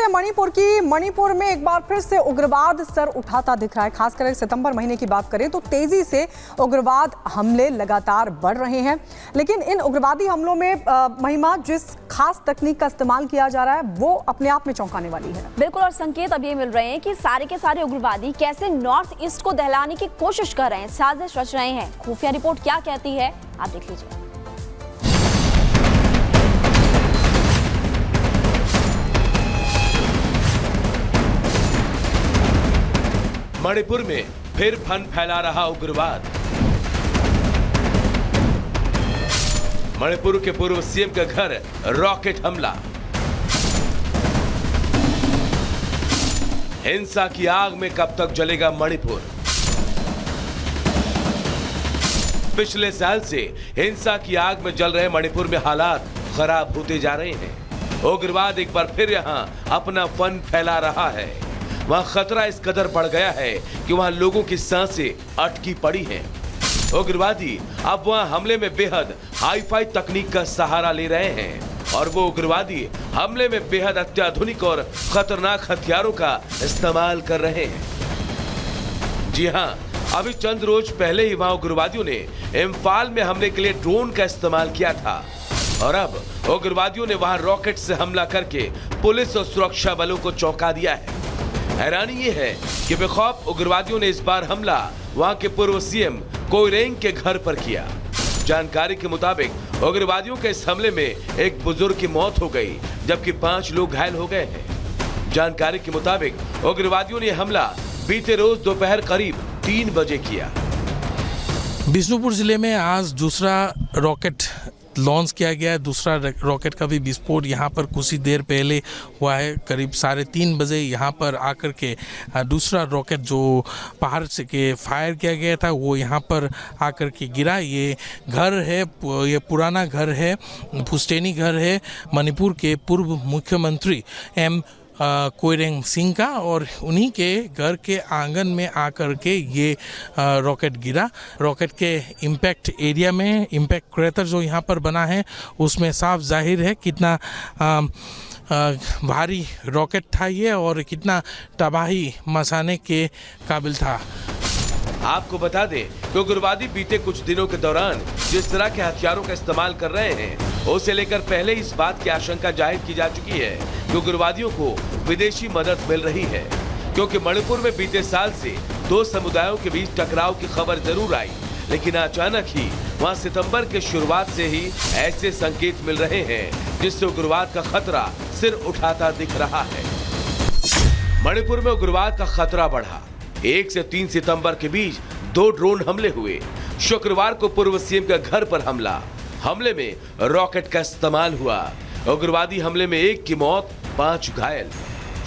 हैं मणिपुर की। मणिपुर में एक बार फिर से उग्रवाद सर उठाता दिख रहा है। खासकर सितंबर महीने की बात करें तो तेजी से उग्रवाद हमले लगातार बढ़ रहे हैं। लेकिन इन उग्रवादी हमलों में महिमा जिस खास तकनीक का इस्तेमाल किया जा रहा है वो अपने आप में चौंकाने वाली है। बिल्कुल, और संकेत अब ये मिल रहे हैं कि सारे के सारे उग्रवादी कैसे नॉर्थ ईस्ट को दहलाने की कोशिश कर रहे हैं, साजिश रच रहे हैं। खुफिया रिपोर्ट क्या कहती है आप देख लीजिए। मणिपुर में फिर फन फैला रहा उग्रवाद। मणिपुर के पूर्व सीएम का घर रॉकेट हमला। हिंसा की आग में कब तक जलेगा मणिपुर? पिछले साल से हिंसा की आग में जल रहे मणिपुर में हालात खराब होते जा रहे हैं। उग्रवाद एक बार फिर यहां अपना फन फैला रहा है। वहां खतरा इस कदर बढ़ गया है कि वहां लोगों की सांसें अटकी पड़ी हैं। उग्रवादी अब वहां हमले में बेहद हाईफाई तकनीक का सहारा ले रहे हैं और वो उग्रवादी हमले में बेहद अत्याधुनिक और खतरनाक हथियारों का इस्तेमाल कर रहे हैं। जी हां, अभी चंद रोज पहले ही वहां उग्रवादियों ने इम्फाल में हमले के लिए ड्रोन का इस्तेमाल किया था और अब उग्रवादियों ने वहां रॉकेट से हमला करके पुलिस और सुरक्षा बलों को चौंका दिया है। हैरानी ये है कि बेखौफ उग्रवादियों ने इस बार हमला वहां के पूर्व सीएम कोइरेंग के घर पर किया। जानकारी के मुताबिक उग्रवादियों के इस हमले में एक बुजुर्ग की मौत हो गई जबकि 5 लोग घायल हो गए हैं। जानकारी के मुताबिक उग्रवादियों ने हमला बीते रोज दोपहर करीब 3 बजे किया। बिष्णुपुर जिले में आज दूसरा रॉकेट लॉन्च किया गया है। दूसरा रॉकेट का भी विस्फोट यहाँ पर कुछ ही देर पहले हुआ है। करीब 3:30 बजे यहाँ पर आकर के दूसरा रॉकेट जो पहाड़ से के फायर किया गया था वो यहाँ पर आकर के गिरा। ये घर है, ये पुराना घर है, पुश्तैनी घर है मणिपुर के पूर्व मुख्यमंत्री एम कोइरेंग सिंह का और उन्हीं के घर के आंगन में आकर के ये रॉकेट गिरा। रॉकेट के इम्पैक्ट एरिया में इम्पैक्ट क्रेटर जो यहाँ पर बना है उसमें साफ जाहिर है कितना भारी रॉकेट था ये और कितना तबाही मचाने के काबिल था। आपको बता दें कि उग्रवादी बीते कुछ दिनों के दौरान जिस तरह के हथियारों का इस्तेमाल कर रहे हैं उसे लेकर पहले इस बात की आशंका जाहिर की जा चुकी है कि उग्रवादियों को विदेशी मदद मिल रही है, क्योंकि मणिपुर में बीते साल से 2 समुदायों के बीच टकराव की खबर जरूर आई, लेकिन अचानक ही वहां सितंबर के शुरुआत से ही ऐसे संकेत मिल रहे हैं जिससे उग्रवाद का खतरा सिर उठाता दिख रहा है। मणिपुर में उग्रवाद का खतरा बढ़ा। 1 से 3 सितंबर के बीच 2 ड्रोन हमले हुए। शुक्रवार को पूर्व सीएम का घर पर हमले में रॉकेट का इस्तेमाल हुआ। उग्रवादी हमले में 1 की मौत, 5 घायल।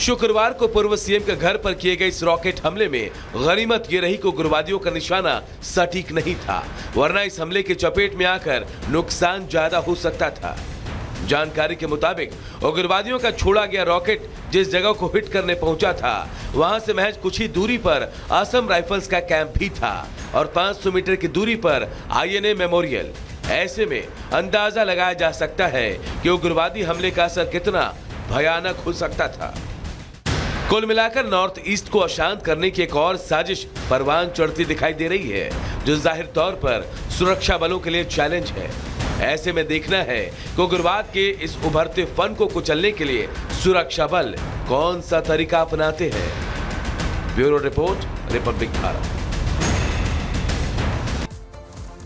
शुक्रवार को पूर्व सीएम के घर पर किए गए इस रॉकेट हमले में गनीमत ये रही कि उग्रवादियों का निशाना सटीक नहीं था, वरना इस हमले की चपेट में आकर नुकसान ज्यादा हो सकता था। जानकारी के मुताबिक उग्रवादियों का छोड़ा गया रॉकेट जिस जगह को हिट करने पहुंचा था वहां से महज कुछ ही दूरी पर असम राइफल्स का कैंप भी था और 500 मीटर की दूरी पर आईएनए मेमोरियल। ऐसे में अंदाजा लगाया जा सकता है कि उग्रवादी हमले का असर कितना भयानक हो सकता था। कुल मिलाकर नॉर्थ ईस्ट को अशांत करने की एक और साजिश परवान चढ़ती दिखाई दे रही है, जो जाहिर तौर पर सुरक्षा बलों के लिए चैलेंज है। ऐसे में देखना है कि उग्रवाद के इस उभरते फन को कुचलने के लिए सुरक्षा बल कौन सा तरीका अपनाते हैं। Bureau report, Republic Bharat.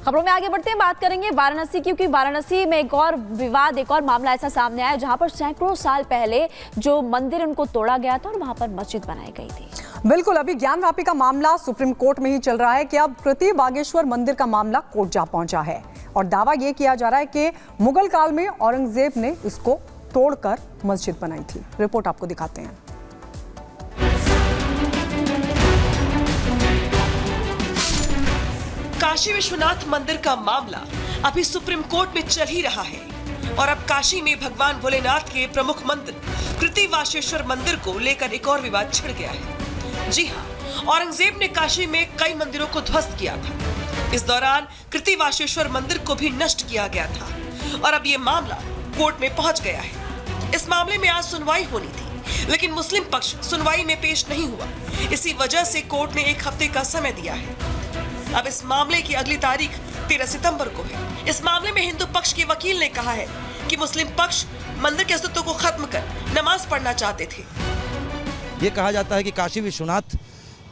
खबरों में आगे बढ़ते हैं, बात करेंगे वाराणसी की, क्योंकि वाराणसी में एक और विवाद, एक और मामला ऐसा सामने आया जहां पर सैकड़ों साल पहले जो मंदिर उनको तोड़ा गया था और वहां पर मस्जिद बनाई गई थी। बिल्कुल, अभी ज्ञानवापी का मामला सुप्रीम कोर्ट में ही चल रहा है कि अब कृति बागेश्वर मंदिर का मामला कोर्ट जा पहुंचा है और दावा यह किया जा रहा है कि मुगल काल में औरंगजेब ने इसको तोड़कर मस्जिद बनाई थी। रिपोर्ट आपको दिखाते हैं। काशी विश्वनाथ मंदिर का मामला अभी सुप्रीम कोर्ट में चल ही रहा है और अब काशी में भगवान भोलेनाथ के प्रमुख मंदिर कृतिवासेश्वर मंदिर को लेकर एक और विवाद छिड़ गया है। जी हां, औरंगजेब ने काशी में कई मंदिरों को ध्वस्त किया था। इस दौरान कृतिवासेश्वर मंदिर को भी नष्ट किया गया था और अब ये मामला कोर्ट में पहुंच गया है। इस मामले में आज सुनवाई होनी थी, लेकिन मुस्लिम पक्ष सुनवाई में पेश नहीं हुआ। इसी वजह से कोर्ट ने 1 हफ्ते का समय दिया है। अब इस मामले की अगली तारीख 13 सितंबर को है। इस मामले में हिंदू पक्ष के वकील ने कहा है कि मुस्लिम पक्ष मंदिर के अस्तित्व को खत्म कर नमाज पढ़ना चाहते थे। ये कहा जाता है कि काशी विश्वनाथ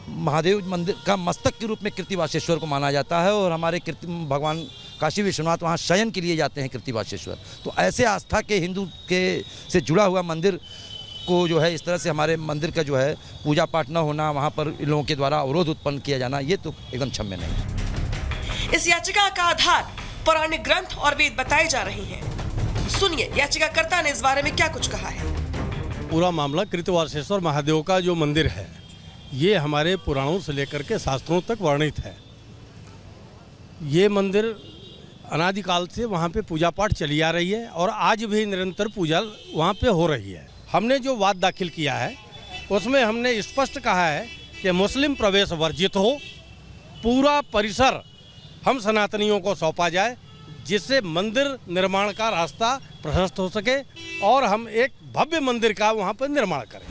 महादेव मंदिर का मस्तक के रूप में कृतिवासेश्वर को माना जाता है और हमारे भगवान काशी विश्वनाथ वहाँ शयन के लिए जाते हैं कृतिवासेश्वर। तो ऐसे आस्था के हिंदू के से जुड़ा हुआ मंदिर को जो है इस तरह से हमारे मंदिर का जो है पूजा पाठ न होना, वहाँ पर इन लोगों के द्वारा अवरोध उत्पन्न किया जाना, ये तो एकदम क्षम्य नहीं है। इस याचिका का आधार पौराणिक ग्रंथ और वेद बताए जा रहे हैं। सुनिए याचिकाकर्ता ने इस बारे में क्या कुछ कहा है। पूरा मामला कृतिवासेश्वर महादेव का जो मंदिर है, ये हमारे पुराणों से लेकर के शास्त्रों तक वर्णित है। ये मंदिर अनादिकाल से वहाँ पे पूजा पाठ चली आ रही है और आज भी निरंतर पूजा वहाँ पे हो रही है। हमने जो वाद दाखिल किया है उसमें हमने स्पष्ट कहा है कि मुस्लिम प्रवेश वर्जित हो, पूरा परिसर हम सनातनियों को सौंपा जाए, जिससे मंदिर निर्माण का रास्ता प्रशस्त हो सके और हम एक भव्य मंदिर का वहाँ पर निर्माण करें।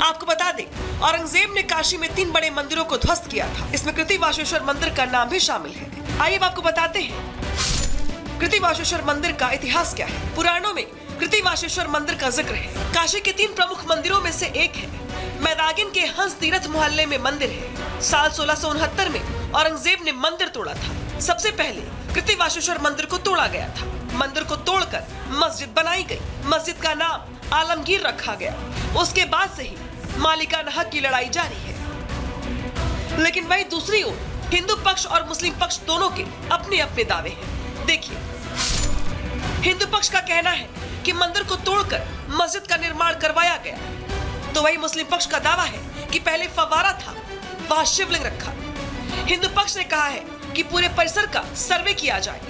आपको बता दें, औरंगजेब ने काशी में 3 बड़े मंदिरों को ध्वस्त किया था। इसमें कृतिवासेश्वर मंदिर का नाम भी शामिल है। आइए आपको बताते हैं कृतिवासेश्वर मंदिर का इतिहास क्या है। पुराणों में कृतिवासेश्वर मंदिर का जिक्र है। काशी के 3 प्रमुख मंदिरों में से एक है। मैदागिन के हंस तीर्थ मोहल्ले में मंदिर है। साल 1669 में औरंगजेब ने मंदिर तोड़ा था। सबसे पहले कृतिवासेश्वर मंदिर को तोड़ा गया था। मंदिर को तोड़कर मस्जिद बनाई गई। मस्जिद का नाम आलमगीर रखा गया। उसके बाद से ही मालिकाना हक की लड़ाई जारी है। लेकिन वही दूसरी ओर हिंदू पक्ष और मुस्लिम पक्ष दोनों के अपने अपने दावे हैं। देखिए, हिंदू पक्ष का कहना है कि मंदिर को तोड़कर मस्जिद का निर्माण करवाया गया, तो वही मुस्लिम पक्ष का दावा है कि पहले फव्वारा था, वहां शिवलिंग रखा। हिंदू पक्ष ने कहा है कि पूरे परिसर का सर्वे किया जाए,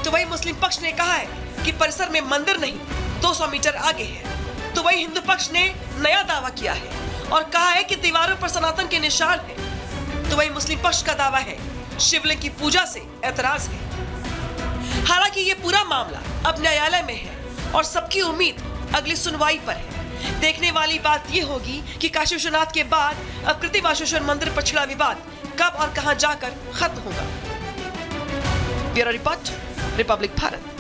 तो वही मुस्लिम पक्ष ने कहा है कि परिसर में मंदिर नहीं 200 मीटर आगे है। तो वही हिंदू पक्ष ने नया दावा किया है और कहा है कि दीवारों पर सनातन के निशान है। तो वही मुस्लिम पक्ष का दावा है शिवलिंग की पूजा से ऐतराज है। हालांकि ये पूरा मामला अब न्यायालय में है और सबकी उम्मीद अगली सुनवाई पर है। देखने वाली बात ये होगी कि काशी विश्वनाथ के बाद अब कृतिवासेश्वर मंदिर पर छिड़ा विवाद कब और कहां जाकर खत्म होगा। Bureau report, Republic Bharat.